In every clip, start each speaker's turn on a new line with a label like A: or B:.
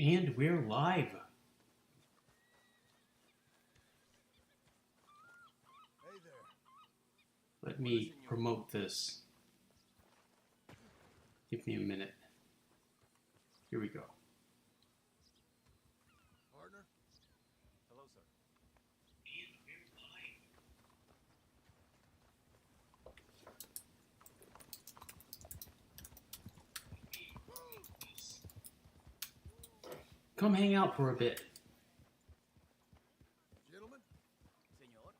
A: And we're live.
B: Hey there.
A: Let me promote this. Give me a minute. Here we go.
B: Partner? Hello, sir.
A: And we're live. Come hang out for a bit.
B: Gentlemen? Senor?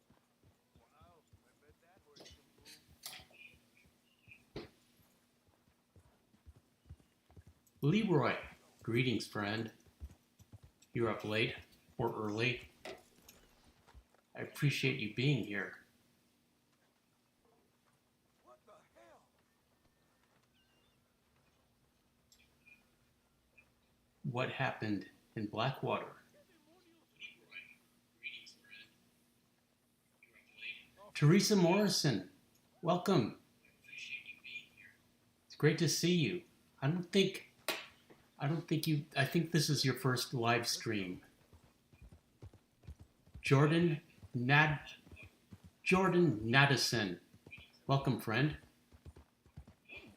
B: Wow, I bet that horse can move.
A: Leroy, greetings, friend. You're up late or early. I appreciate you being here.
B: What the hell?
A: What happened in Blackwater? Teresa Morrison, welcome. It's great to see you. I think this is your first live stream. Jordan Naddison, welcome, friend.
B: Hey,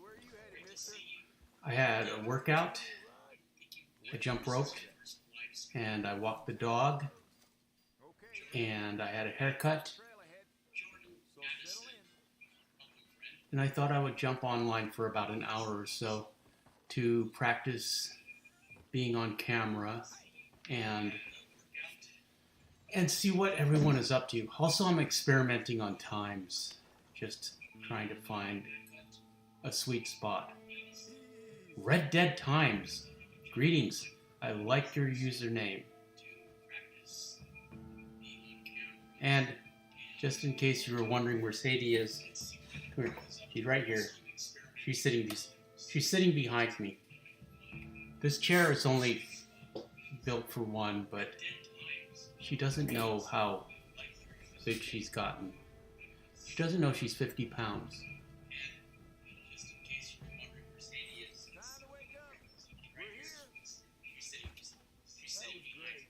B: where are you headed, mister?
A: I had a workout, I jump roped, and I walked the dog,
B: Okay.
A: and I had a haircut,
B: Trail ahead. So settle in.
A: and I thought I would jump online for about an hour or so to practice being on camera and see what everyone is up to. Also, I'm experimenting on times, just trying to find a sweet spot. Red Dead Times, greetings. I like your username. And just in case you were wondering where Sadie is, come here. She's right here. She's sitting behind me. This chair is only built for one, but she doesn't know how big she's gotten. She doesn't know she's 50 pounds.
B: Time to wake up. We're here. That was great.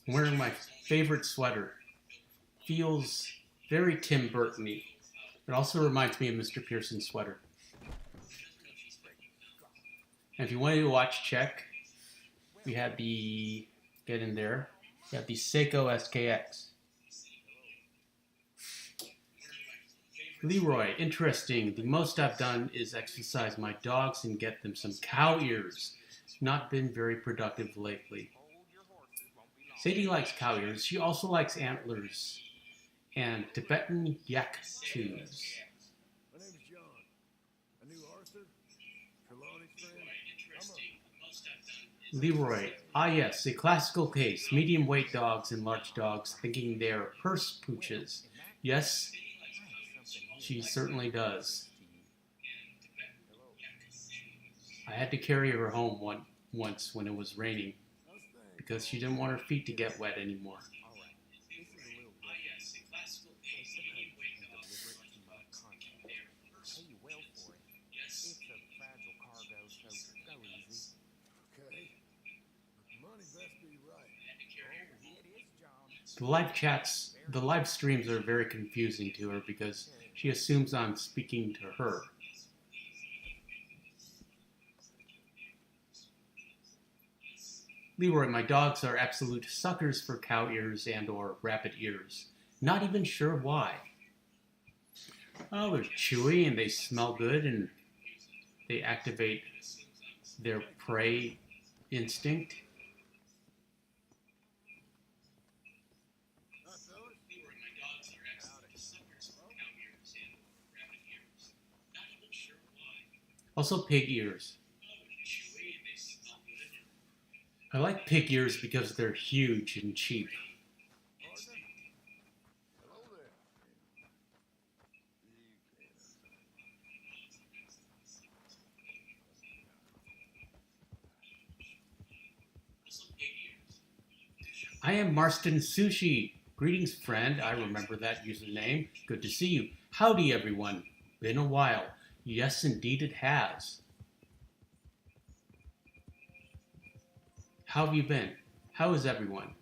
A: I'm wearing my favorite sweater. Feels very Tim Burton-y. It also reminds me of Mr. Pearson's sweater. And if you wanted to watch Czech, we had the, get in there, we have the Seiko SKX. Leroy, interesting. The most I've done is exercise my dogs and get them some cow ears. Not been very productive lately. Sadie likes cow ears. She also likes antlers and Tibetan yak chews.
B: My name's John. I knew Arthur, Trelawney's friend.
A: Leroy, yes, a classical case. Medium weight dogs and large dogs thinking they're purse pooches. Yes, she certainly does. I had to carry her home once when it was raining because she didn't want her feet to get wet anymore.
B: Okay. But money best be right.
A: The live streams are very confusing to her because she assumes I'm speaking to her. Leroy, my dogs are absolute suckers for cow ears and or rabbit ears. Not even sure why. Oh, they're chewy and they smell good and they activate their prey instinct. Also pig ears. I like pig ears because they're huge and cheap.
B: Hello there.
A: I am Marston Sushi. Greetings, friend. I remember that username. Good to see you. Howdy, everyone. Been a while. Yes, indeed it has. How have you been? How is everyone?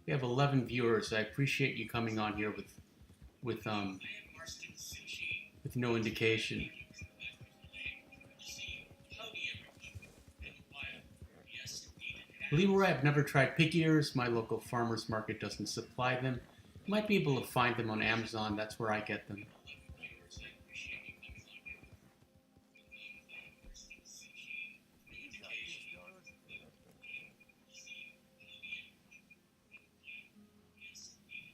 A: We have 11 viewers. I appreciate you coming on here with no indication. Believe it or not, I've never tried pig ears. My local farmer's market doesn't supply them. You might be able to find them on Amazon. That's where I get them.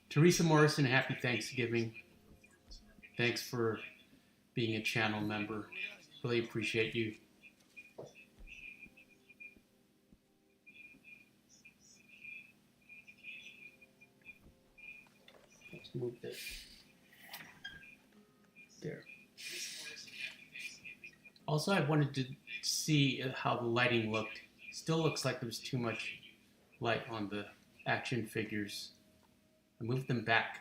A: Teresa Morrison, happy Thanksgiving. Thanks for being a channel member. Really appreciate you. Let's move this. There. Also, I wanted to see how the lighting looked. Still looks like there's too much light on the action figures. I moved them back.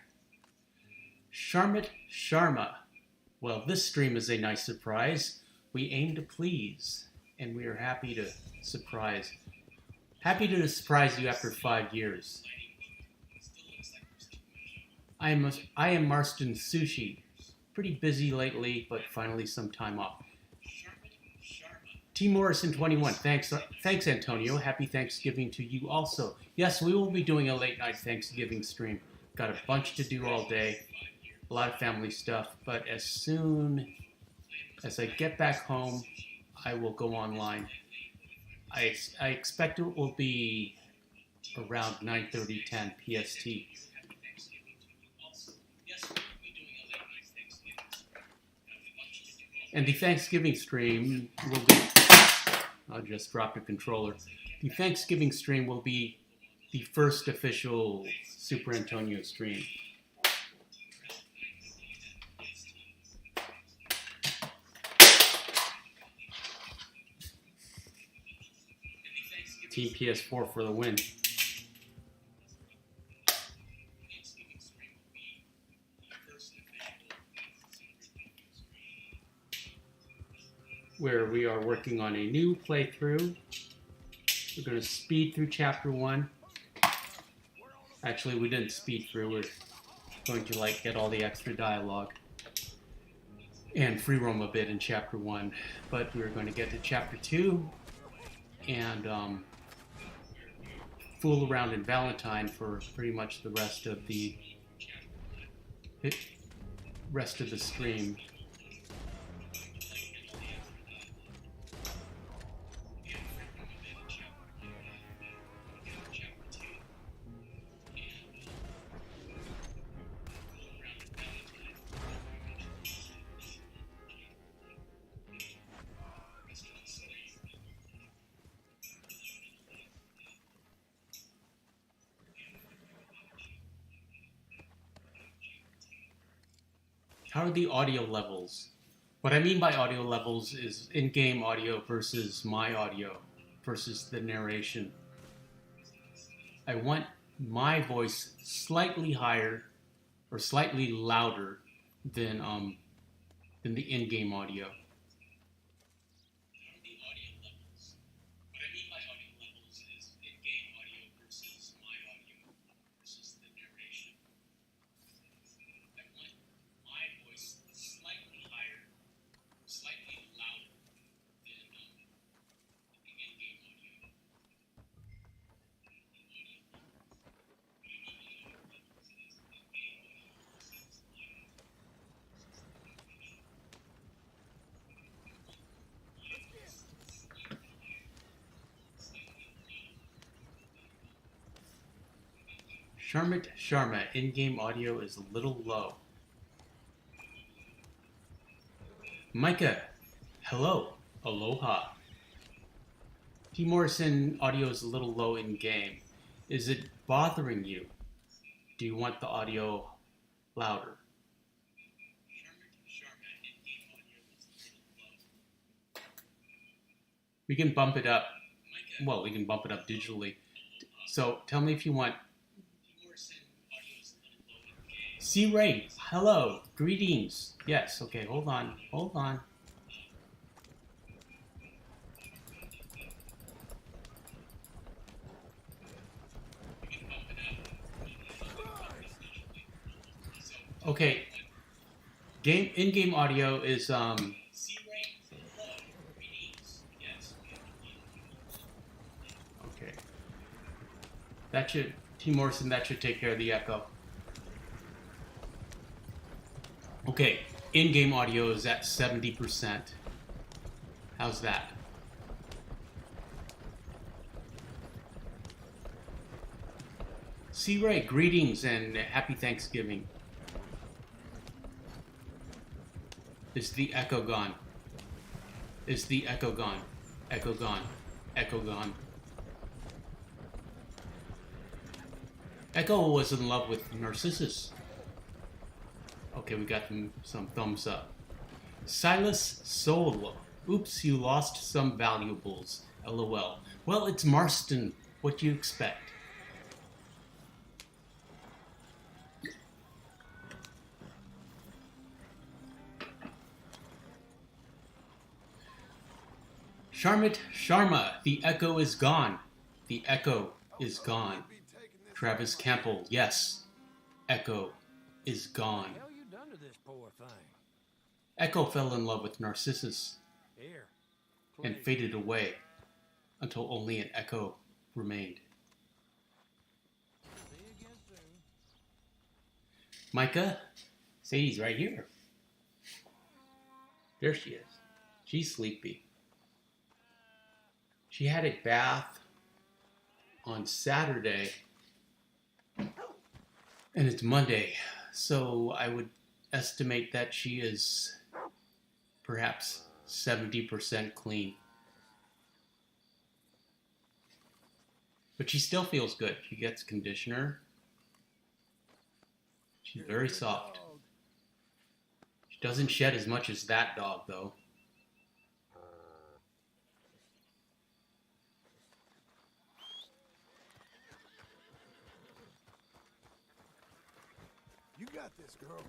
A: Sharmit Sharma. Well, this stream is a nice surprise. We aim to please, and we are happy to surprise. Happy to surprise you after 5 years. I am Marston Sushi. Pretty busy lately, but finally some time off. T. Morrison 21. Thanks Antonio. Happy Thanksgiving to you also. Yes, we will be doing a late night Thanksgiving stream. Got a bunch to do all day. A lot of family stuff, but as soon as I get back home, I will go online. I expect it will be around 9:30, 10 PST. And the Thanksgiving stream will be, I'll just drop the controller. The Thanksgiving stream will be the first official Super Antonio stream. Team PS4 for the win. Where we are working on a new playthrough. We're going to speed through chapter 1. Actually, we didn't speed through. We're going to get all the extra dialogue and free roam a bit in chapter 1. But we're going to get to chapter 2 and fool around in Valentine for pretty much the rest of the stream. How are the audio levels? What I mean by audio levels is in-game audio versus my audio versus the narration. I want my voice slightly higher or slightly louder than the in-game audio. Sharmit Sharma, in-game audio is a little low. Micah, hello, aloha. T. Morrison, audio is a little low in-game. Is it bothering you? Do you want the audio louder? We can bump it up. Well, we can bump it up digitally. So tell me if you want. C. Ray, hello, greetings. Yes, okay, hold on. Okay, in-game audio is okay. That should T Morrison. That should take care of the echo. Okay, in-game audio is at 70%. How's that? C. Ray, greetings and happy Thanksgiving. Is the echo gone? Is the echo gone? Echo gone. Echo gone. Echo was in love with Narcissus. Okay, we got some thumbs up. Silas Soul. Oops, you lost some valuables. LOL. Well, it's Marston. What do you expect? Sharmit Sharma. The echo is gone. The echo is gone. Travis Campbell. Yes. Echo is gone.
B: What the hell you done to this poor thing?
A: Echo fell in love with Narcissus
B: Here.
A: and
B: Please.
A: faded away until only an echo remained.
B: See you again soon.
A: Micah, Sadie's right here. There she is. She's sleepy. She had a bath on Saturday, and it's Monday, so I would estimate that she is perhaps 70% clean. But she still feels good. She gets conditioner. She's very soft. She doesn't shed as much as that dog, though.
B: You got this, girl.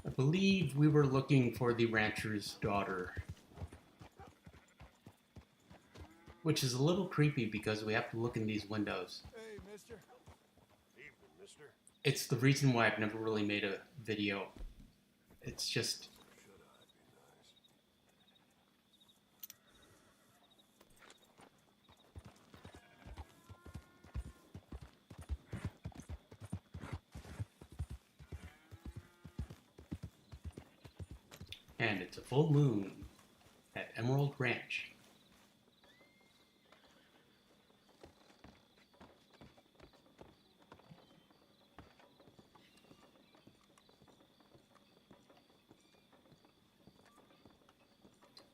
A: I believe we were looking for the rancher's daughter. Which is a little creepy because we have to look in these windows.
B: Hey, mister. Evening, mister.
A: It's the reason why I've never really made a video. It's just...
B: Should I be nice?
A: And it's a full moon at Emerald Ranch.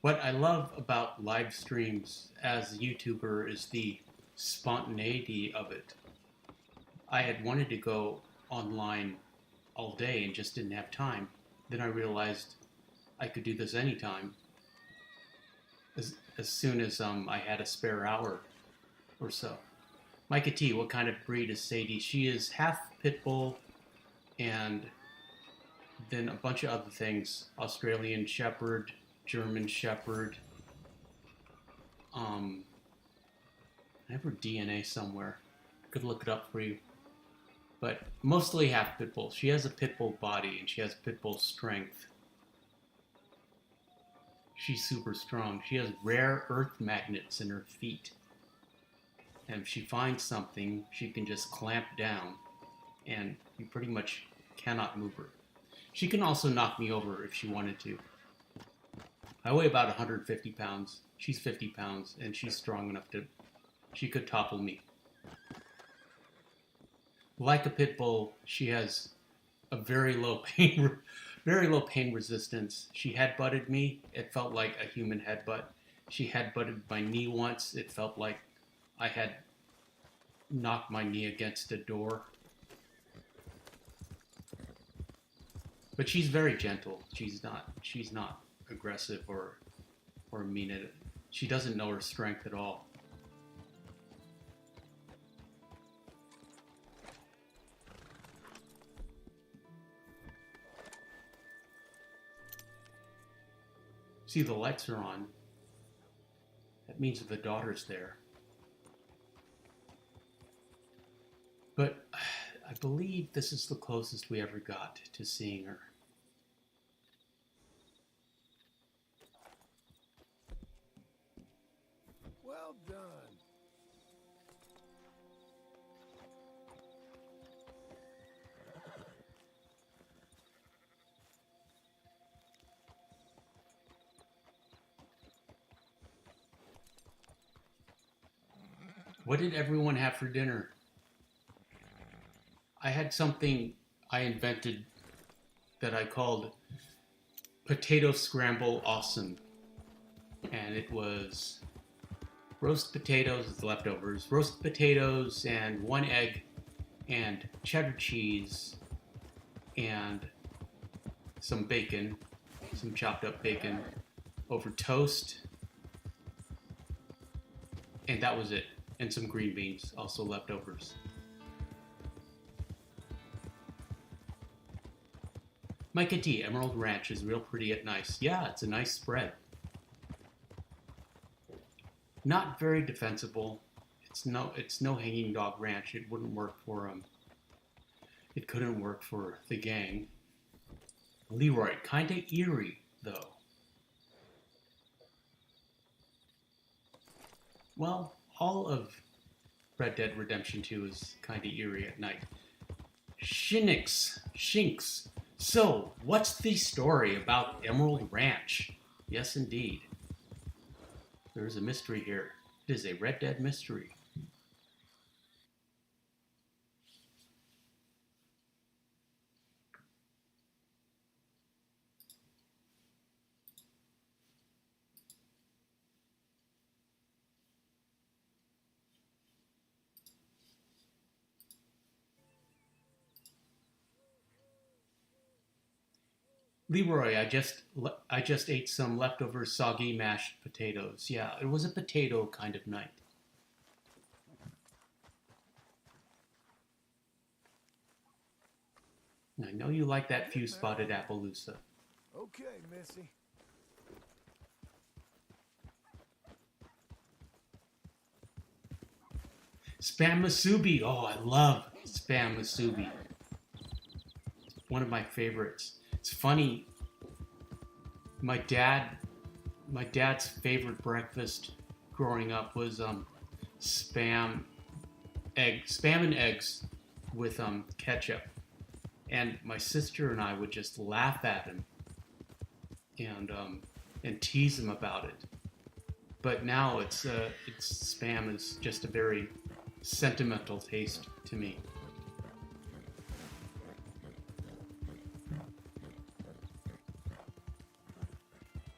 A: What I love about live streams as a YouTuber is the spontaneity of it. I had wanted to go online all day and just didn't have time. Then I realized I could do this anytime. As soon as I had a spare hour or so. Micah T, what kind of breed is Sadie? She is half pit bull and then a bunch of other things. Australian Shepherd, German Shepherd. I have her DNA somewhere. Could look it up for you. But mostly half pit bull. She has a pit bull body and she has pit bull strength. She's super strong. She has rare earth magnets in her feet. And if she finds something, she can just clamp down and you pretty much cannot move her. She can also knock me over if she wanted to. I weigh about 150 pounds. She's 50 pounds and she's strong enough to, she could topple me. Like a pit bull, she has a very low pain resistance. She headbutted me. It felt like a human headbutt. She headbutted my knee once. It felt like I had knocked my knee against a door. But she's very gentle. She's not aggressive or mean at it. She doesn't know her strength at all. See, the lights are on. That means that the daughter's there. But I believe this is the closest we ever got to seeing her.
B: Well done.
A: What did everyone have for dinner? I had something I invented that I called Potato Scramble Awesome. And it was roast potatoes, leftovers, roast potatoes and 1 egg and cheddar cheese and some bacon, some chopped up bacon over toast. And that was it. And some green beans, also leftovers. Micah T, Emerald Ranch is real pretty at nice. Yeah, it's a nice spread. Not very defensible. It's no hanging dog ranch. It wouldn't work for it couldn't work for the gang. Leroy, kinda eerie though. Well, all of Red Dead Redemption 2 is kinda eerie at night. Shinks. So, what's the story about Emerald Ranch? Yes, indeed. There's a mystery here. It is a Red Dead mystery. Leroy, I just ate some leftover soggy mashed potatoes. Yeah, it was a potato kind of night. And I know you like that few spotted Appaloosa.
B: Okay, Missy.
A: Spam musubi. Oh, I love spam musubi. One of my favorites. It's funny. My dad's favorite breakfast growing up was spam and eggs with ketchup. And my sister and I would just laugh at him and tease him about it. But now it's spam is just a very sentimental taste to me.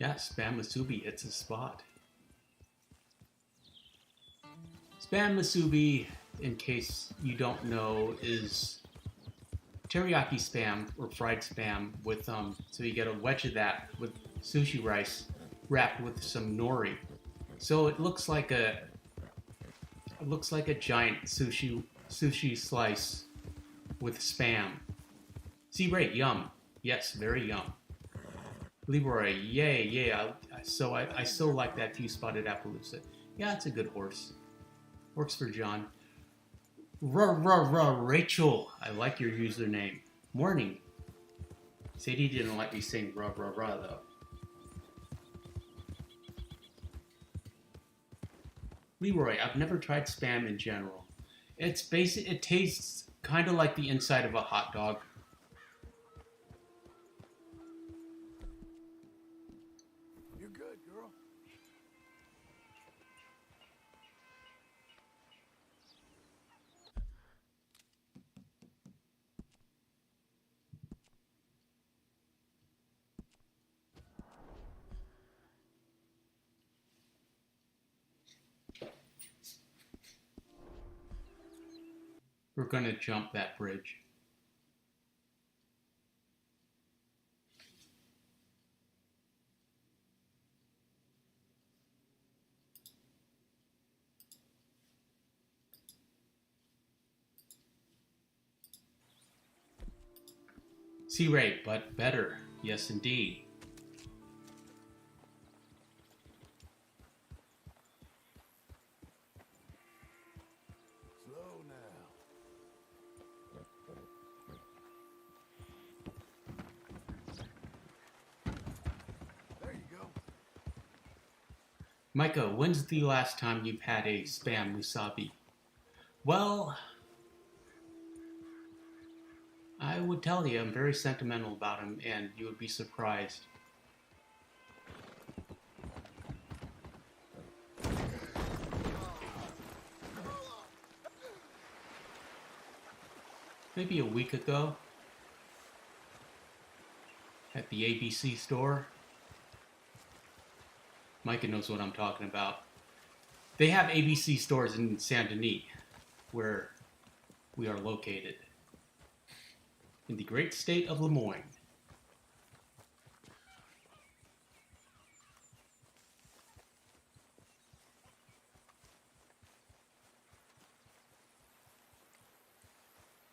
A: Yeah, spam musubi hits a spot. Spam musubi, in case you don't know, is teriyaki spam or fried spam with so you get a wedge of that with sushi rice wrapped with some nori. So it looks like a giant sushi slice with spam. See, right, yum. Yes, very yum. Leroy, yay. I so like that few spotted Appaloosa. Yeah, it's a good horse. Works for John. Rachel, I like your username. Morning. Sadie didn't like me saying though. Leroy, I've never tried spam in general. It's basic. It tastes kind of like the inside of a hot dog.
B: You're good, girl.
A: We're gonna jump that bridge. C-Ray, but better. Yes, indeed. Micah, when's the last time you've had a spam musabi? Well, I would tell you I'm very sentimental about him, and you would be surprised. Maybe a week ago, at the ABC store. Micah knows what I'm talking about. They have ABC stores in Saint Denis, where we are located, in the great state of Lemoyne.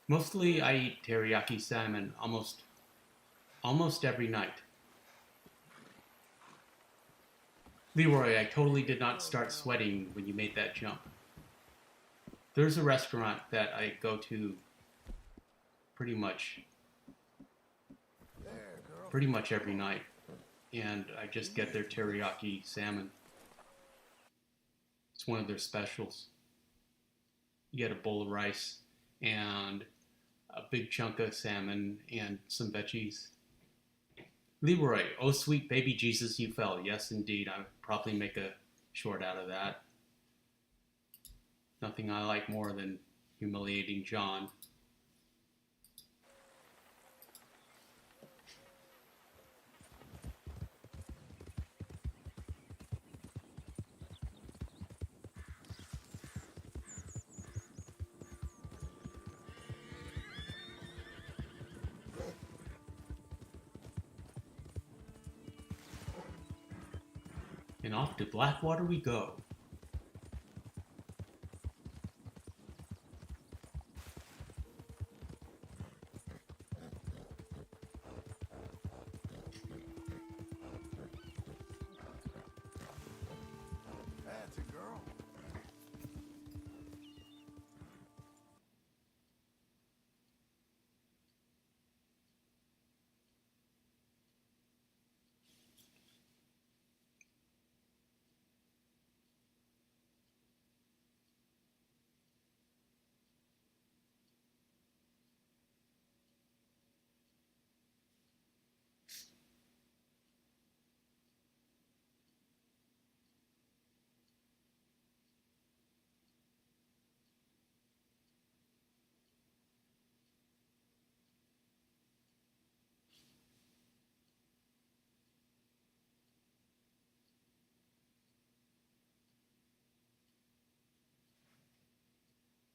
A: Mostly I eat teriyaki salmon almost every night. Leroy, I totally did not start sweating when you made that jump. There's a restaurant that I go to pretty much every night, and I just get their teriyaki salmon. It's one of their specials. You get a bowl of rice and a big chunk of salmon and some veggies. Leroy, oh sweet baby Jesus you fell. Yes indeed, I would probably make a short out of that. Nothing I like more than humiliating John. And off to Blackwater we go.
B: That's a girl.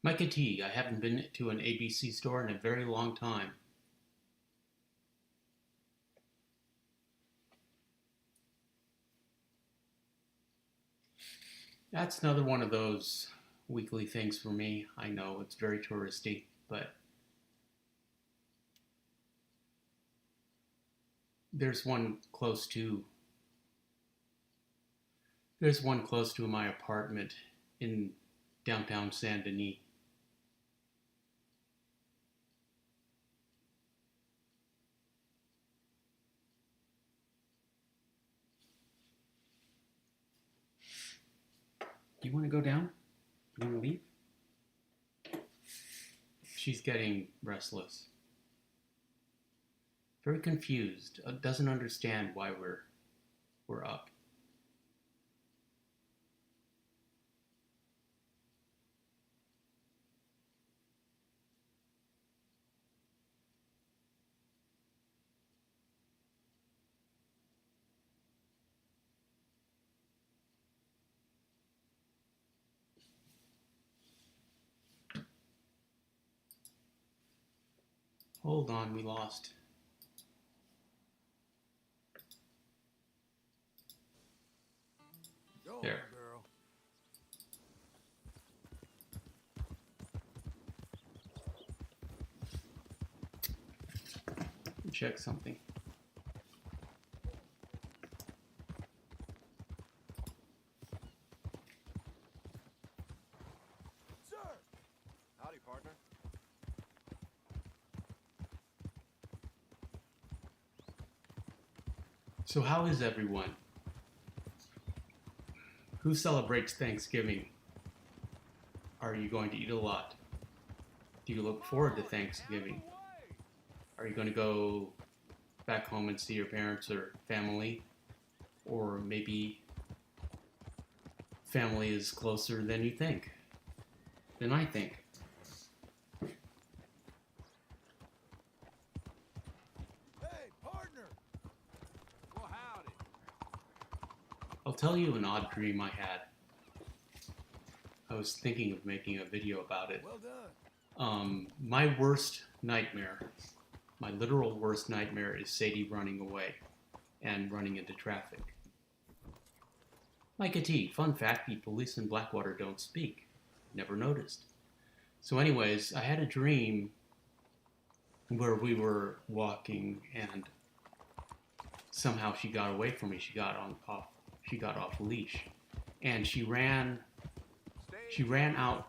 A: Micah T, I haven't been to an ABC store in a very long time. That's another one of those weekly things for me. I know it's very touristy, but there's one close to my apartment in downtown Saint Denis. Do you want to go down? Do you want to leave? She's getting restless. Very confused. Doesn't understand why we're up. Hold on, we lost.
B: Go
A: There.
B: on, girl.
A: Check something.
B: Sir! Howdy, partner.
A: So how is everyone? Who celebrates Thanksgiving? Are you going to eat a lot? Do you look forward to Thanksgiving? Are you going to go back home and see your parents or family? Or maybe family is closer than you think, than I think.
B: Hey, partner! Well, howdy.
A: I'll tell you an odd dream I had. I was thinking of making a video about it.
B: Well done.
A: My worst nightmare, my literal worst nightmare, is Sadie running away and running into traffic. Micah T, fun fact, the police in Blackwater don't speak. Never noticed. So anyways, I had a dream where we were walking and somehow she got away from me. She got off leash. And she ran out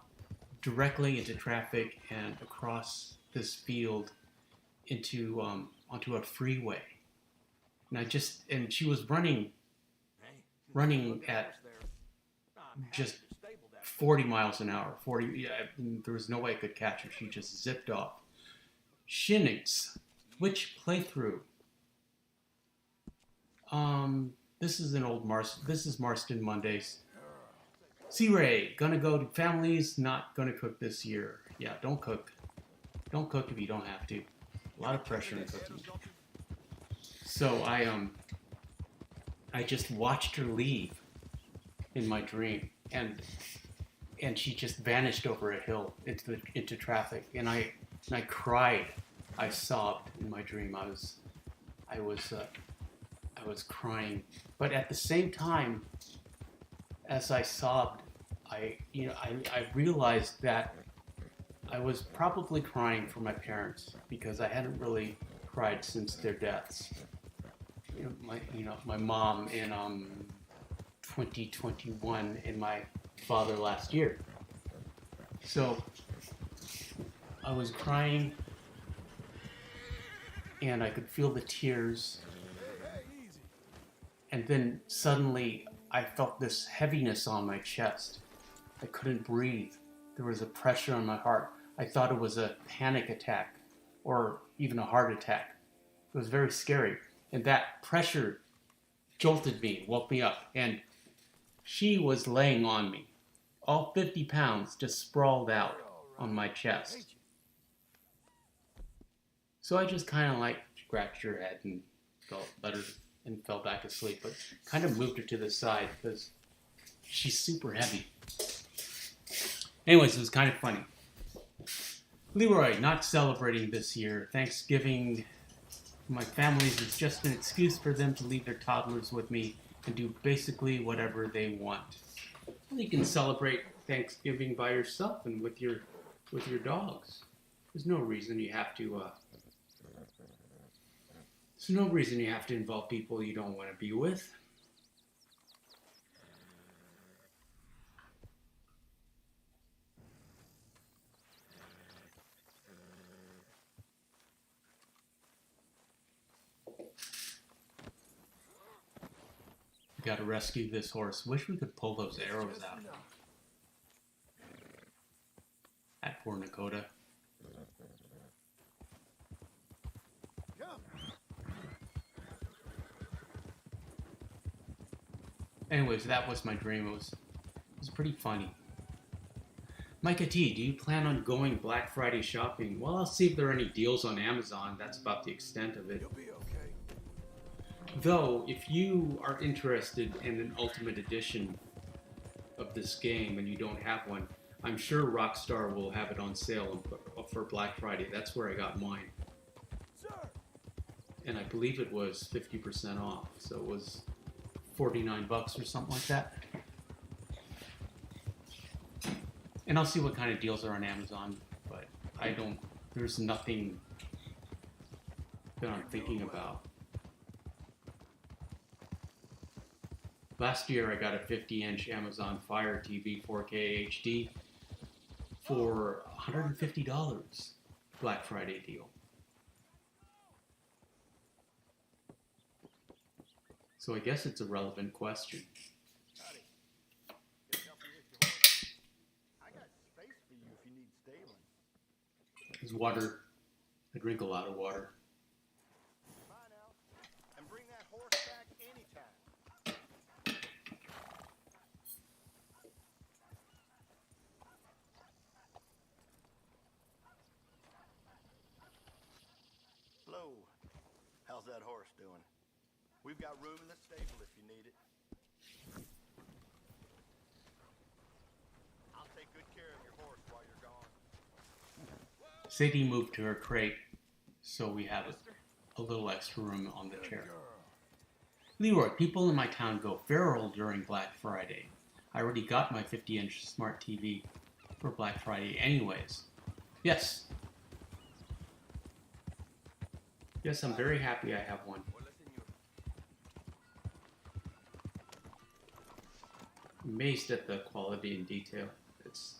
A: directly into traffic and across this field into onto a freeway. And she was running at just 40 miles an hour. 40, yeah, there was no way I could catch her. She just zipped off. Shinix, which playthrough? This is an old this is Marston Mondays. C-Ray, gonna go to families, not gonna cook this year. Yeah, don't cook. Don't cook if you don't have to. A lot of pressure in cooking. So I just watched her leave in my dream, and she just vanished over a hill into traffic, and I cried. I sobbed in my dream. I was crying, but at the same time, as I sobbed, I realized that I was probably crying for my parents because I hadn't really cried since their deaths. My mom in 2021 and my father last year. So I was crying and I could feel the tears. And then suddenly I felt this heaviness on my chest. I couldn't breathe. There was a pressure on my heart. I thought it was a panic attack or even a heart attack. It was very scary. And that pressure jolted me, woke me up. And she was laying on me. All 50 pounds just sprawled out on my chest. So I just kind of scratched her head and fell back asleep, but kind of moved her to the side because she's super heavy. Anyways, it was kind of funny. Leroy, not celebrating this year. Thanksgiving, my family's is just an excuse for them to leave their toddlers with me and do basically whatever they want. Well, you can celebrate Thanksgiving by yourself and with your dogs. There's no reason you have to. There's no reason you have to involve people you don't want to be with. We gotta rescue this horse. Wish we could pull those arrows out. At poor Nakota. Anyways, that was my dream. It was pretty funny. Micah T, do you plan on going Black Friday shopping? Well, I'll see if there are any deals on Amazon. That's about the extent of it.
B: You'll be okay.
A: Though, if you are interested in an Ultimate Edition of this game and you don't have one, I'm sure Rockstar will have it on sale for Black Friday. That's where I got mine.
B: Sir.
A: And I believe it was 50% off. So it was $49 or something like that. And I'll see what kind of deals are on Amazon, but there's nothing that I'm thinking about. Last year I got a 50-inch Amazon Fire TV 4K HD for $150 Black Friday deal. So I guess it's a relevant question. Because water, I drink a lot of water.
B: Bye now. And bring that horse back anytime. Hello. How's that horse doing? We've got room in the stable if you need it. I'll take good care of your horse while you're gone.
A: Sadie moved to her crate, so we have a little extra room on the chair. Leroy, people in my town go feral during Black Friday. I already got my 50-inch smart TV for Black Friday anyways. Yes. Yes, I'm very happy I have one. Amazed at the quality and detail. It's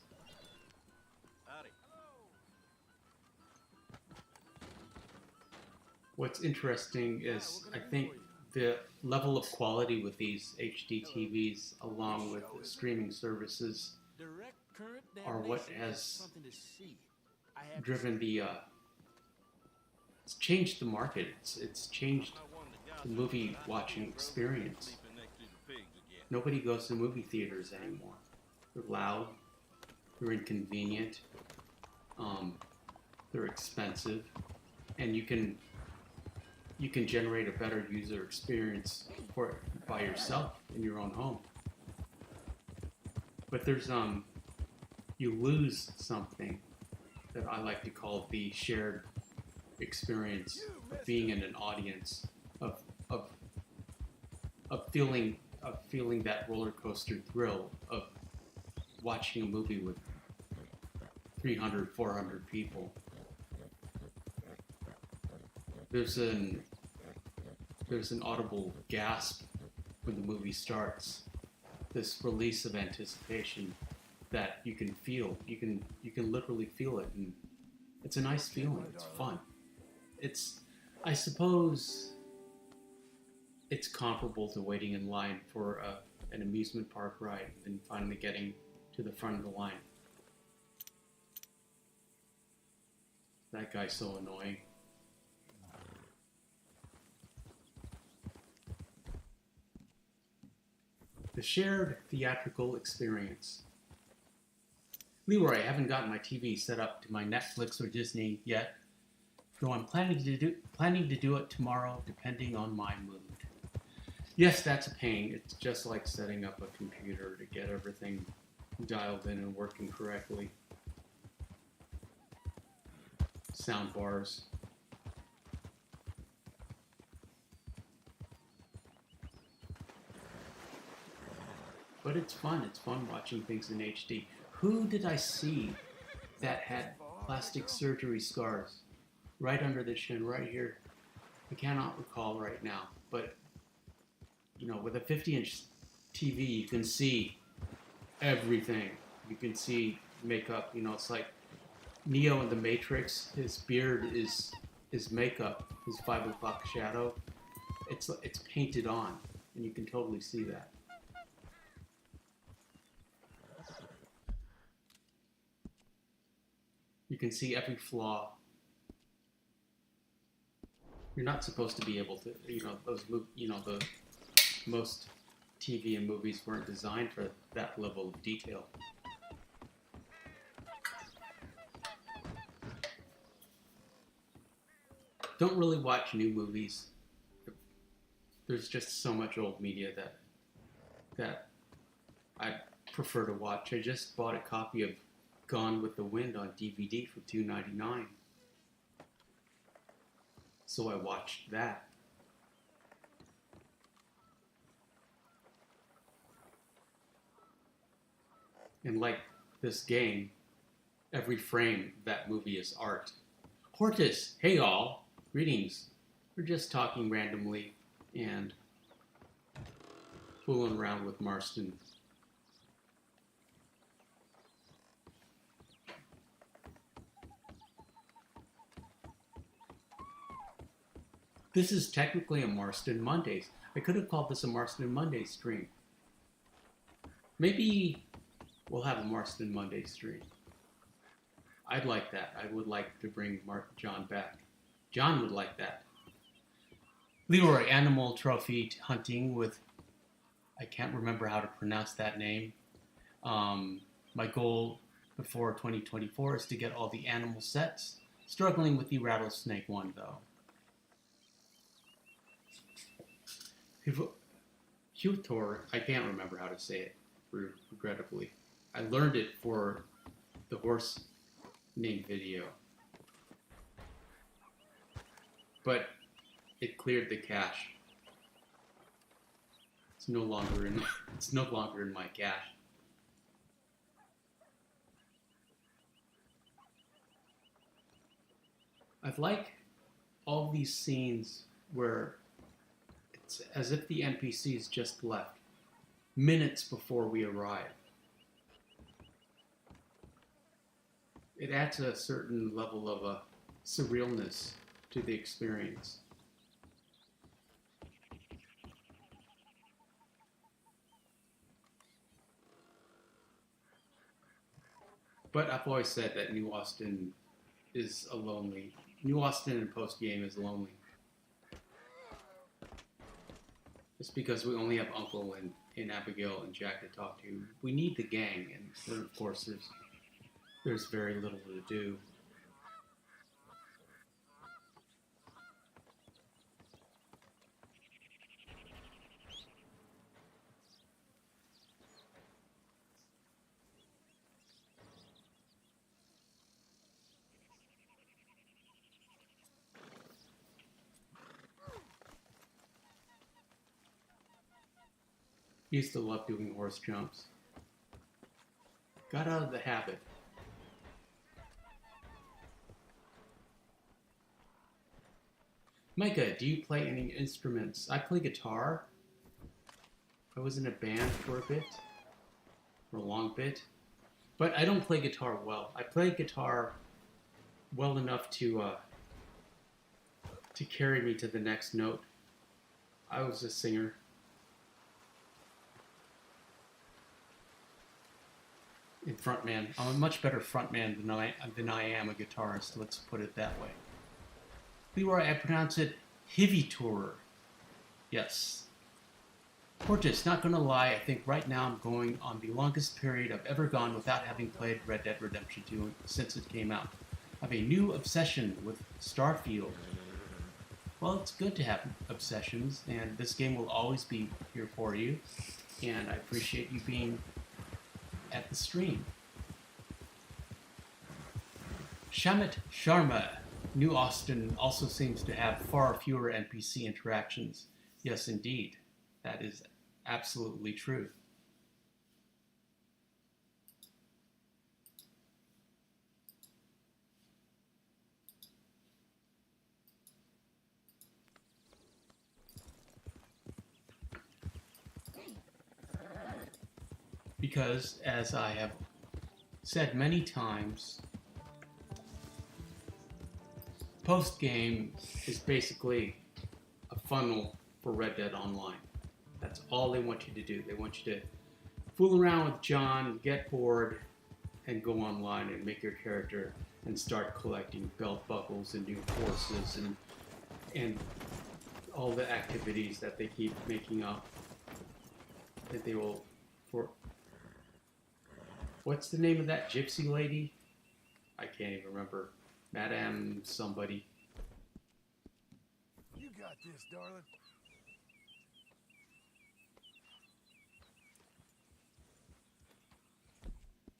A: what's interesting is I think the level of quality with these HD TVs along with the streaming services are what has driven the it's changed the market. It's changed the movie watching experience. Nobody goes to movie theaters anymore. They're loud, they're inconvenient, they're expensive, and you can generate a better user experience for it by yourself in your own home. But there's you lose something that I like to call the shared experience of being in an audience, of feeling that roller coaster thrill of watching a movie with 300, 400 people. There's an audible gasp when the movie starts. This release of anticipation that you can feel. You can literally feel it, and it's a nice feeling. It's fun. I suppose it's comparable to waiting in line for an amusement park ride and finally getting to the front of the line. That guy's so annoying. The shared theatrical experience. Leroy, I haven't gotten my TV set up to my Netflix or Disney yet, though I'm planning to do it tomorrow, depending on my mood. Yes, that's a pain. It's just like setting up a computer to get everything dialed in and working correctly. Sound bars. But it's fun. It's fun watching things in HD. Who did I see that had plastic surgery scars right under the chin, right here? I cannot recall right now, but you know, with a 50-inch TV, you can see everything. You can see makeup. You know, it's like Neo in the Matrix. His beard is makeup. His 5 o'clock shadow. It's painted on, and you can totally see that. You can see every flaw. You're not supposed to be able to, the most TV and movies weren't designed for that level of detail. Don't really watch new movies. There's just so much old media that I prefer to watch. I just bought a copy of Gone with the Wind on DVD for $2.99. So I watched that. And like this game, every frame of that movie is art. Hortus, hey all, greetings. We're just talking randomly and fooling around with Marston. This is technically a Marston Mondays. I could have called this a Marston Mondays stream. Maybe we'll have a Marston Monday stream. I'd like that. I would like to bring John back. John would like that. Leroy, animal trophy hunting with, I can't remember how to pronounce that name. My goal before 2024 is to get all the animal sets. Struggling with the rattlesnake one though. Hutor, I can't remember how to say it, regrettably. I learned it for the horse name video. But it cleared the cache. It's no longer in my cache. I like all these scenes where it's as if the NPCs just left minutes before we arrive. It adds a certain level of a surrealness to the experience. But I've always said that New Austin in post-game is lonely. Just because we only have Uncle and Abigail and Jack to talk to. We need the gang, and of course there's very little to do. Used to love doing horse jumps. Got out of the habit. Micah, do you play any instruments? I play guitar. I was in a band for a long bit. But I don't play guitar well. I play guitar well enough to carry me to the next note. I was a singer. And frontman. I'm a much better frontman than I am a guitarist, let's put it that way. Leroy, I pronounce it Hivitor. Yes. Portis, not gonna lie, I think right now I'm going on the longest period I've ever gone without having played Red Dead Redemption 2 since it came out. I have a new obsession with Starfield. Well, it's good to have obsessions, and this game will always be here for you, and I appreciate you being at the stream. Shamit Sharma, New Austin also seems to have far fewer NPC interactions. Yes, indeed. That is absolutely true. Because, as I have said many times, post-game is basically a funnel for Red Dead Online. That's all they want you to do. They want you to fool around with John, get bored, and go online and make your character and start collecting belt buckles and new horses and all the activities that they keep making up that they will for. What's the name of that gypsy lady? I can't even remember. Madame somebody.
B: You got this, darling.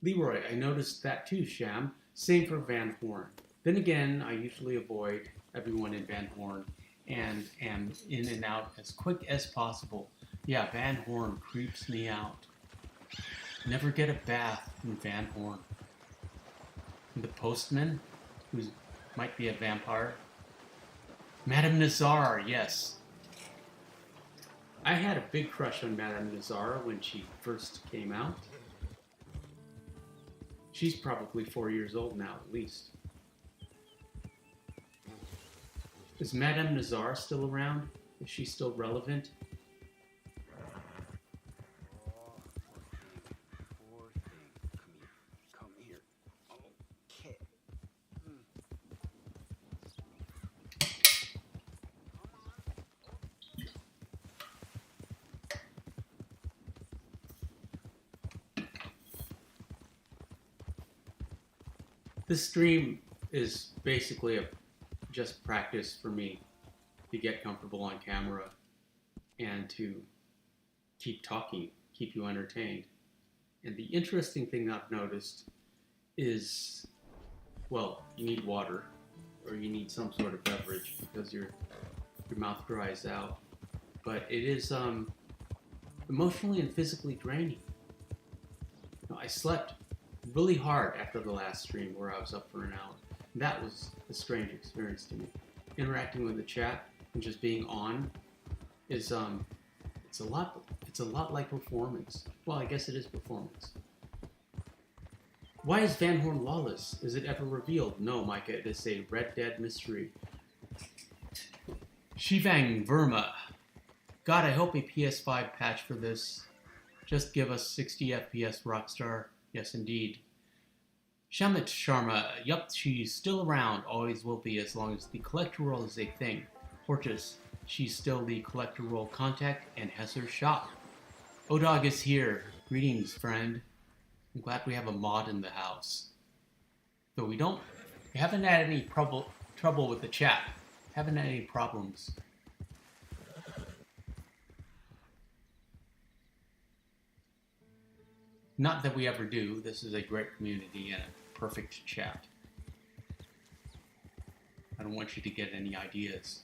A: Leroy, I noticed that too, Sham. Same for Van Horn. Then again, I usually avoid everyone in Van Horn and am in and out as quick as possible. Yeah, Van Horn creeps me out. Never get a bath in Van Horn. And the postman, who might be a vampire. Madame Nazar, yes. I had a big crush on Madame Nazar when she first came out. She's probably 4 years old now, at least. Is Madame Nazar still around? Is she still relevant?
C: Come here. Okay.
A: This stream is basically just practice for me to get comfortable on camera and to keep talking, keep you entertained. And the interesting thing I've noticed is, well, you need water or you need some sort of beverage because your mouth dries out. But it is emotionally and physically draining. I slept really hard after the last stream where I was up for an hour. That was a strange experience to me. Interacting with the chat and just being on is it's a lot like performance. Well, I guess it is performance. Why is Van Horn lawless? Is it ever revealed? No, Micah, it is a Red Dead mystery. Shivang Verma. God, I hope a PS5 patch for this. Just give us 60 FPS Rockstar. Yes, indeed. Shamit Sharma. Yup, she's still around. Always will be as long as the collector roll is a thing. Portis. She's still the collector roll contact and Hesser shop. Odog is here. Greetings, friend. I'm glad we have a mod in the house. Though we haven't had any trouble with the chat. Haven't had any problems. Not that we ever do. This is a great community and a perfect chat. I don't want you to get any ideas.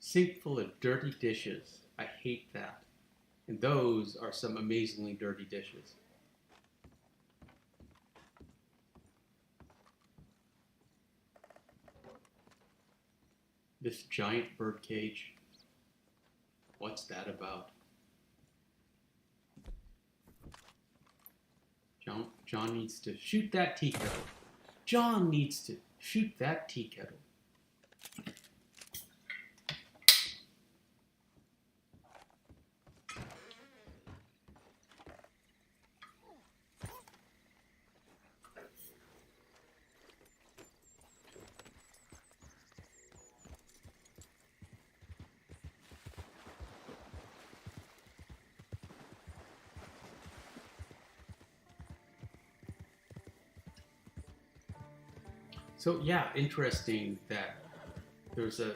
A: Sink full of dirty dishes. I hate that. And those are some amazingly dirty dishes. This giant bird cage. What's that about? John needs to shoot that tea kettle. John needs to shoot that tea kettle. So yeah, interesting that there's a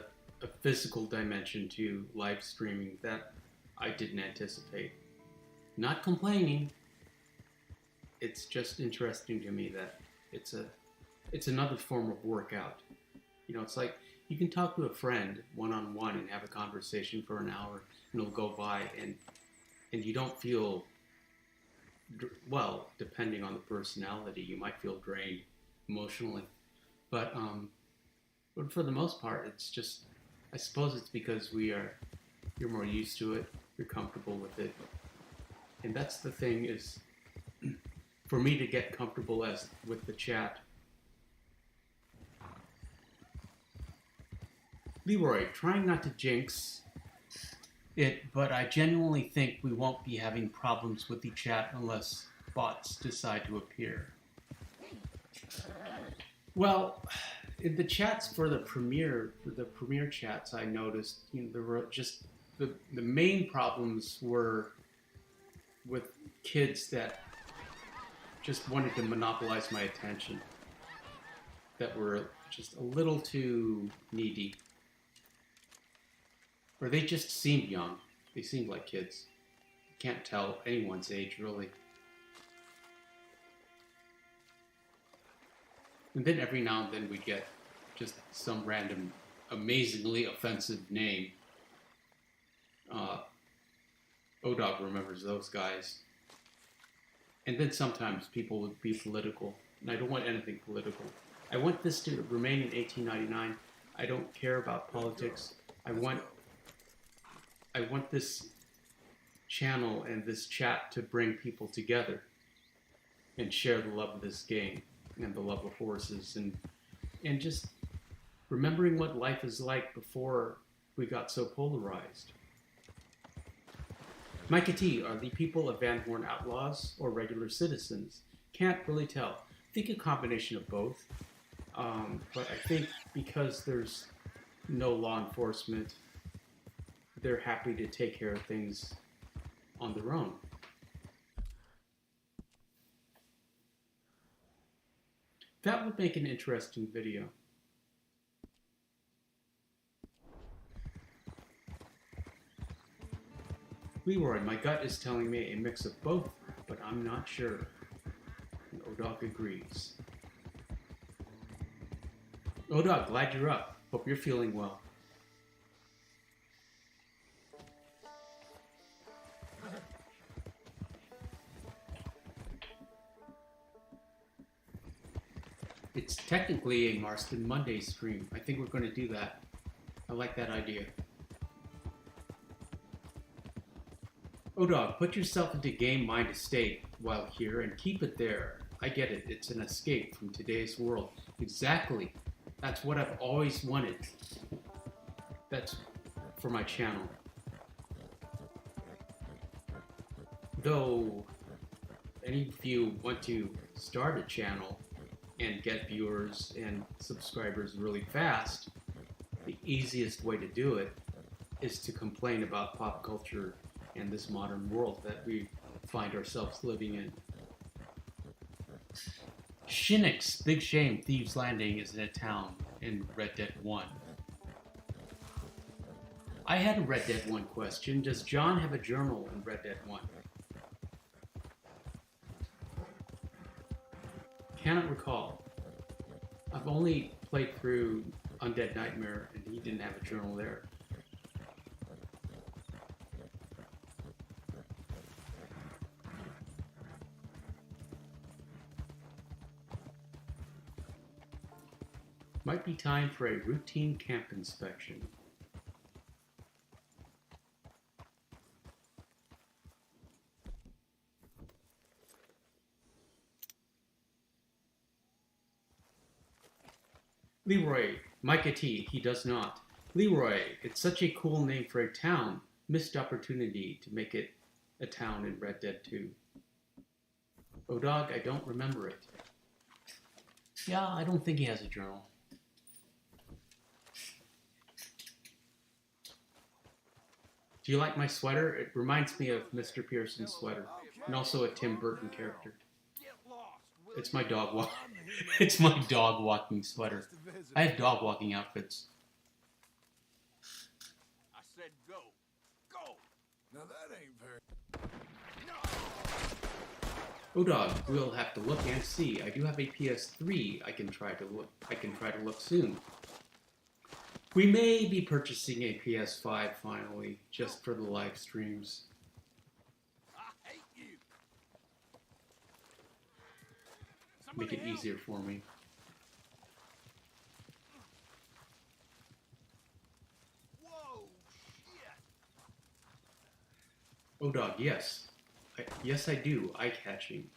A: physical dimension to live streaming that I didn't anticipate. Not complaining. It's just interesting to me that it's another form of workout. You know, it's like you can talk to a friend one-on-one and have a conversation for an hour and it'll go by and you don't feel, well, depending on the personality, you might feel drained emotionally. But for the most part, it's just, I suppose it's because you're more used to it, you're comfortable with it. And that's the thing is, for me to get comfortable with the chat. Leroy, trying not to jinx it, but I genuinely think we won't be having problems with the chat unless bots decide to appear. Well, in the chats for the premiere chats, I noticed there were just the main problems were with kids that just wanted to monopolize my attention, that were just a little too needy, or they just seemed young. They seemed like kids. Can't tell anyone's age really. And then every now and then we get just some random, amazingly offensive name. ODOG remembers those guys. And then sometimes people would be political. And I don't want anything political. I want this to remain in 1899. I don't care about politics. I want this channel and this chat to bring people together and share the love of this game. And the love of horses and just remembering what life is like before we got so polarized. Micah T, are the people of Van Horn outlaws or regular citizens? Can't really tell. I think a combination of both. But I think because there's no law enforcement, they're happy to take care of things on their own. That would make an interesting video. Leroy, my gut is telling me a mix of both, but I'm not sure. And Odog agrees. Odog, glad you're up. Hope you're feeling well. It's technically a Marston Monday stream. I think we're going to do that. I like that idea. Odog, put yourself into game mind state while here and keep it there. I get it. It's an escape from today's world. Exactly. That's what I've always wanted. That's for my channel. Though, any of you want to start a channel and get viewers and subscribers really fast, the easiest way to do it is to complain about pop culture and this modern world that we find ourselves living in. Shinix, big shame, Thieves Landing is in a town in Red Dead 1. I had a Red Dead 1 question. Does John have a journal in Red Dead 1? Cannot recall. I've only played through Undead Nightmare and he didn't have a journal there. Might be time for a routine camp inspection. Leroy, Micah T, he does not. Leroy, it's such a cool name for a town. Missed opportunity to make it a town in Red Dead 2. Odog, I don't remember it. Yeah, I don't think he has a journal. Do you like my sweater? It reminds me of Mr. Pearson's sweater, and also a Tim Burton character. It's my dog walk. It's my dog walking sweater. I have dog walking outfits.
C: I said go. Go. Now that ain't very.
A: Odog, we'll have to look and see. I do have a PS3 I can try to look soon. We may be purchasing a PS5 finally, just for the live streams.
C: I hate you.
A: Make it easier for me.
C: Whoa, shit.
A: Odog, yes. Yes, I do. Eye-catching.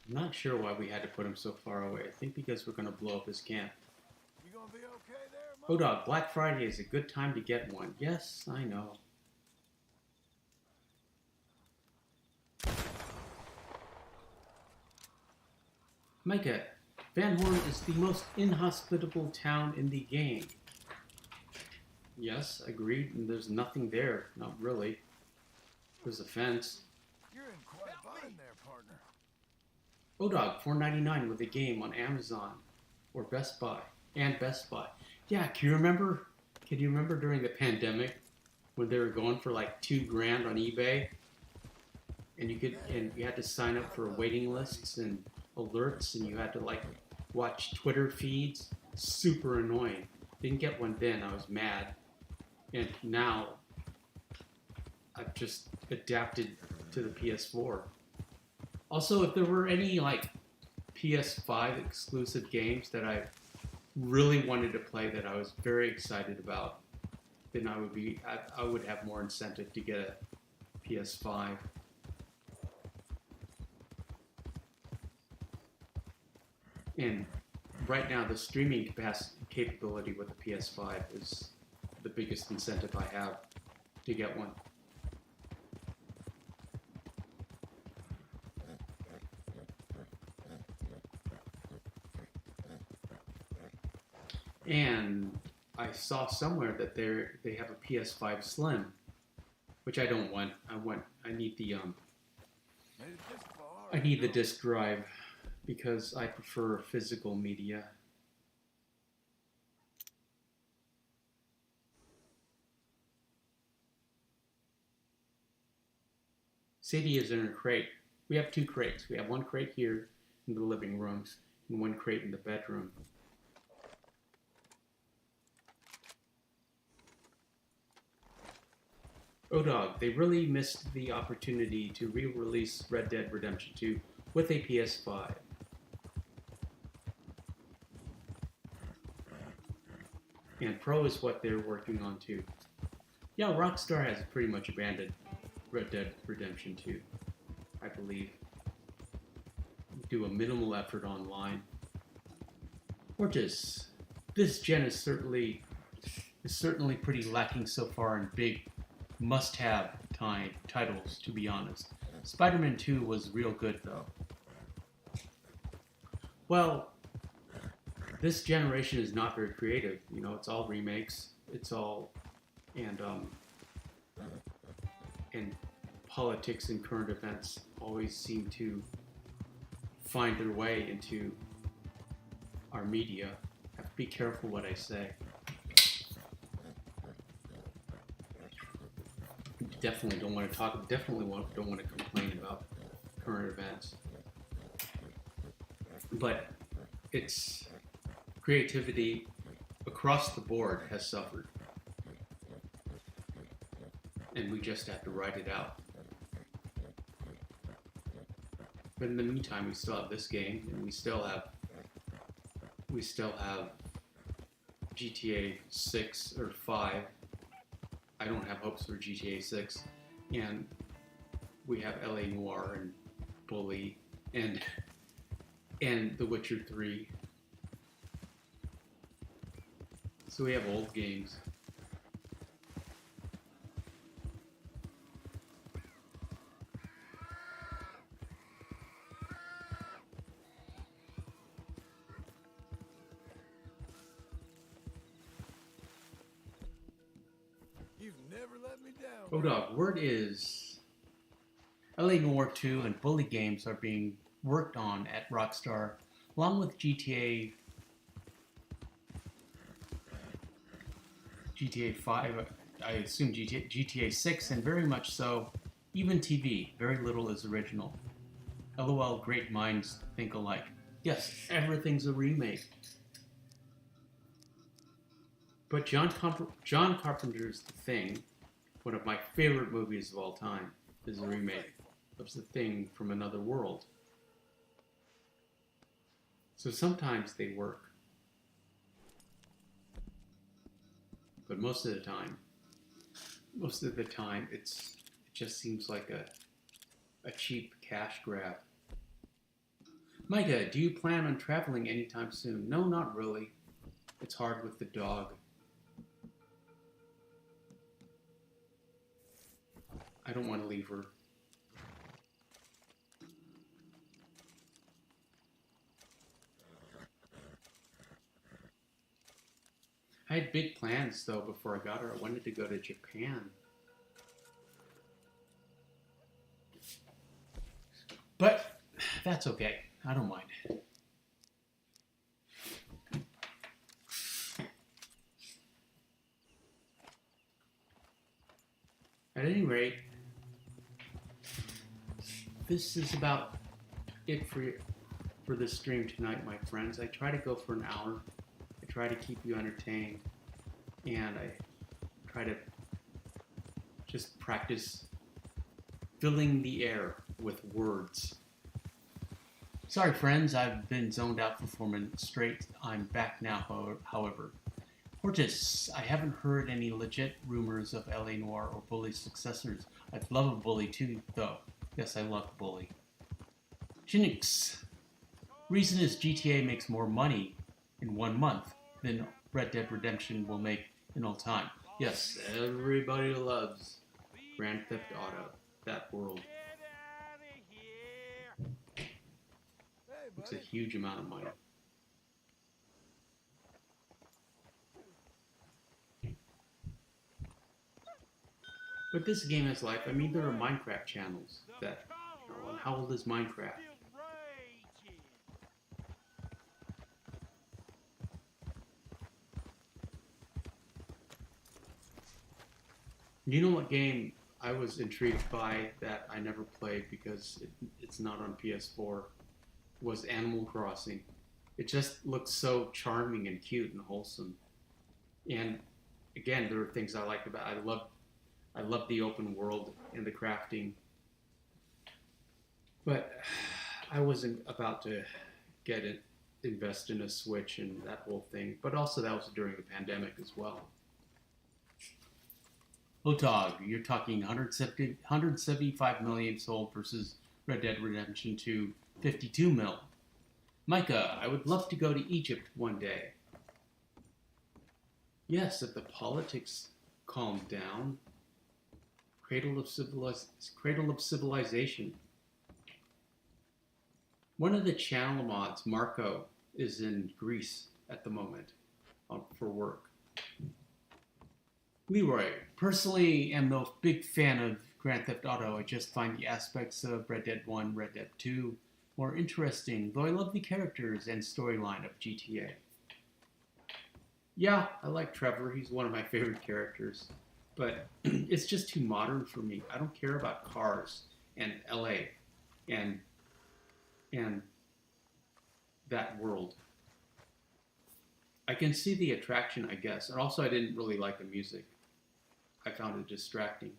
A: I'm not sure why we had to put him so far away. I think because we're going to blow up his camp.
C: You gonna be okay there,
A: Odog, Black Friday is a good time to get one. Yes, I know. Micah, Van Horn is the most inhospitable town in the game. Yes, agreed, and there's nothing there. Not really. There's a fence.
C: You're in quite a bind there, partner.
A: Odog, $4.99 with a game on Amazon or Best Buy and Best Buy. Yeah, can you remember during the pandemic when they were going for like $2,000 on eBay? And you had to sign up for waiting lists and alerts, and you had to like watch Twitter feeds. Super annoying. Didn't get one then. I was mad. And now I've just adapted to the PS4. Also, if there were any like PS5 exclusive games that I really wanted to play that I was very excited about, then I would have more incentive to get a PS5. And right now, the streaming capability with the PS5 is the biggest incentive I have to get one. And I saw somewhere that they have a PS5 Slim, which I don't want. I need the disc drive because I prefer physical media. Sadie is in her crate. We have 2 crates. We have 1 crate here in the living rooms and 1 crate in the bedroom. ODOG, they really missed the opportunity to re-release Red Dead Redemption 2 with a PS5. And Pro is what they're working on too. Yeah, Rockstar has pretty much abandoned Red Dead Redemption 2, I believe. Do a minimal effort online. Or just, this gen is certainly pretty lacking so far in big must-have titles, to be honest. Spider-Man 2 was real good, though. Well, this generation is not very creative. You know, it's all remakes. It's all and politics and current events always seem to find their way into our media. I have to be careful what I say. Definitely don't want to don't want to complain about current events. But its creativity across the board has suffered. And we just have to write it out. But in the meantime, we still have this game, and we still have GTA 6 or 5. I don't have hopes for GTA 6, and we have LA Noire and Bully and The Witcher 3. So we have old games.
C: You've never let me down.
A: ODOG, word is LA Noire 2 and Bully games are being worked on at Rockstar, along with GTA 5, I assume GTA 6, and very much so, even TV. Very little is original. LOL, great minds think alike. Yes, everything's a remake. But John Carpenter's The Thing, one of my favorite movies of all time, is a remake of The Thing from Another World. So sometimes they work. But most of the time, it just seems like a cheap cash grab. Micah, do you plan on traveling anytime soon? No, not really. It's hard with the dog. I don't want to leave her. I had big plans, though, before I got her. I wanted to go to Japan. But that's okay. I don't mind. At any rate, this is about it for this stream tonight, my friends. I try to go for an hour. I try to keep you entertained, and I try to just practice filling the air with words. Sorry, friends, I've been zoned out for 4 minutes straight. I'm back now, however. Hortus, I haven't heard any legit rumors of LA Noire or Bully's successors. I'd love a Bully too, though. Yes, I love Bully. Shinix, reason is GTA makes more money in 1 month than Red Dead Redemption will make in all time. Yes, everybody loves Grand Theft Auto, that world. It's a huge amount of money. But this game has life. I mean, there are Minecraft channels that, how old is Minecraft? You know what game I was intrigued by that I never played because it's not on PS4 was Animal Crossing. It just looks so charming and cute and wholesome. And again, there are things I like about it. I love the open world and the crafting. But I wasn't about to invest in a Switch and that whole thing. But also that was during the pandemic as well. Otog, you're talking 175 million sold versus Red Dead Redemption 2, 52 mil. Micah, I would love to go to Egypt one day. Yes, if the politics calm down. Cradle of civilization. One of the channel mods, Marco, is in Greece at the moment for work. Leroy, personally am no big fan of Grand Theft Auto. I just find the aspects of Red Dead 1, Red Dead 2 more interesting, though I love the characters and storyline of GTA. Yeah, I like Trevor. He's one of my favorite characters. But it's just too modern for me. I don't care about cars and LA and that world. I can see the attraction, I guess. And also I didn't really like the music. I found it distracting.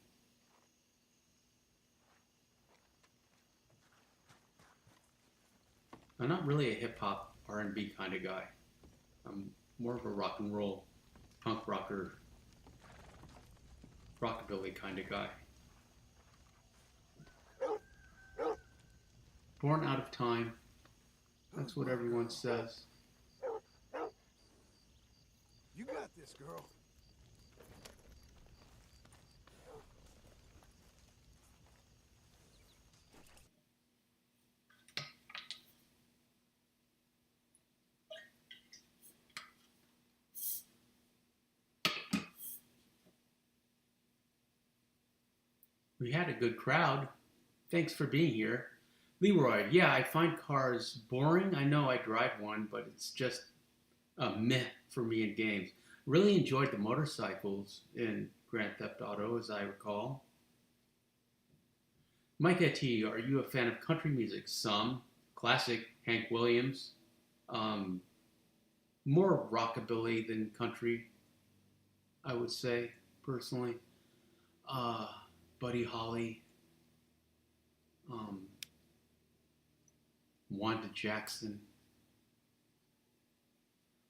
A: I'm not really a hip-hop R&B kind of guy. I'm more of a rock and roll, punk rocker, rockabilly kind of guy. Born out of time. That's what everyone says.
C: You got this, girl.
A: We had a good crowd. Thanks for being here. Leroy, yeah, I find cars boring. I know I drive one, but it's just a meh for me in games. Really enjoyed the motorcycles in Grand Theft Auto, as I recall. Micah T, are you a fan of country music? Some. Classic, Hank Williams. More rockabilly than country, I would say, personally. Buddy Holly. Wanda Jackson.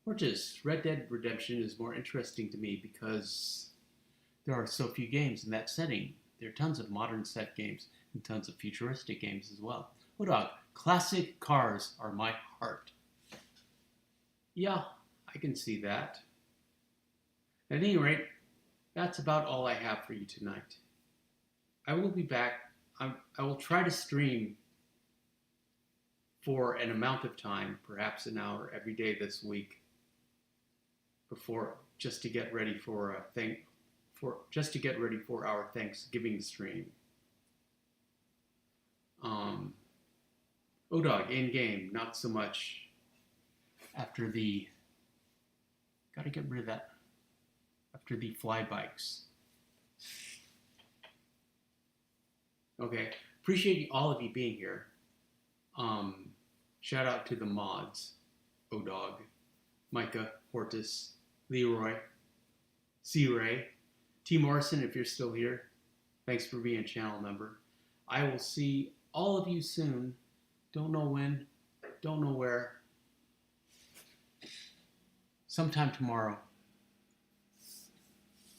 A: Or just Red Dead Redemption is more interesting to me because there are so few games in that setting. There are tons of modern set games and tons of futuristic games as well. Oh dog, classic cars are my heart. Yeah, I can see that. At any rate, that's about all I have for you tonight. I will be back. I will try to stream for an amount of time, perhaps an hour every day this week, just to get ready for our Thanksgiving stream. ODOG in game, not so much. Gotta get rid of that. After the fly bikes. Okay, appreciate all of you being here. Shout out to the mods, ODOG, Micah, Hortus, Leroy, C-Ray, T. Morrison, if you're still here. Thanks for being a channel member. I will see all of you soon. Don't know when. Don't know where. Sometime tomorrow.